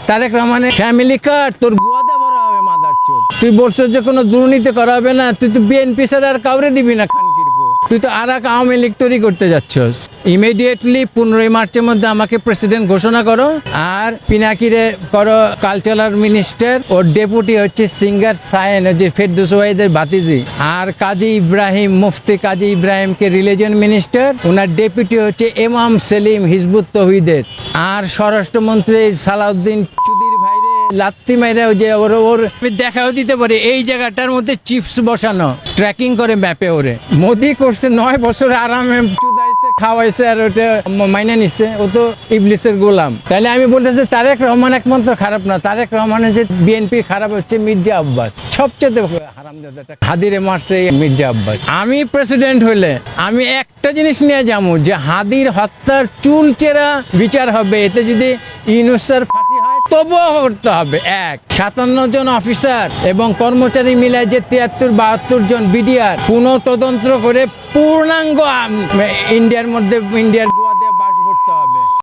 তারেক রহমানের family card তোর গোয়াতে ভরা হবে মাদারচোদ। তুই বলছো যে কোনো দুর্নীতি করা হবে না, তুই তো বিএনপি ছাড়া আর কাউরে দিবি না খানকিরপো। তুই তো আর এক আওয়ামী লীগ তৈরি করতে যাচ্ছস। ইমিডিয়েটলি 15 মার্চের মধ্যে আমাকে প্রেসিডেন্ট ঘোষণা করো, আর পিনাকিরে করো কালচারাল মিনিস্টার, ওর ডেপুটি হচ্ছে সিঙ্গার সায়েন, যে ফেরদৌস ওয়াহিদের ভাতিজি, আর কাজী ইব্রাহিম, মুফতি কাজী ইব্রাহিমকে রিলিজন মিনিস্টার, ওনার ডেপুটি হচ্ছে ইমাম সেলিম হিজবুত তৌহিদের, আর স্বরাষ্ট্রমন্ত্রী সালাউদ্দিন চুদির ভাইরে লাত্তি মাইরা যে ওর আমি দেখাও দিতে পারি এই জায়গাটার মধ্যে চিপস বসানো, ট্র্যাকিং করে ম্যাপে ওরে। মোদি করছে 9 বছর আরামে চুদাইছে, খাওয়াইছে, আর ওটা মাইনে নিচ্ছে। ও তো ইবলিসের গোলাম। তাহলে আমি বলতেছি তারেক রহমান একমাত্র খারাপ না, তারেক রহমানের যে বিএনপি খারাপ হচ্ছে মির্জা আব্বাস, সবচেয়ে হারামজাদাটা হাদিরে মারছে মির্জা আব্বাস। আমি প্রেসিডেন্ট হইলে আমি একটা জিনিস নিয়ে যাবো, যে হাদির হত্যার চুলচেরা বিচার হবে। এতে যদি ইউনূসের ফাঁসি হয় তবুও করতে হবে। 57 জন অফিসার এবং কর্মচারী মিলে যে 73-72 জন বিডিআর পুনঃ তদন্ত করে পূর্ণাঙ্গ ইন্ডিয়ার মধ্যে ইন্ডিয়ার গোয়া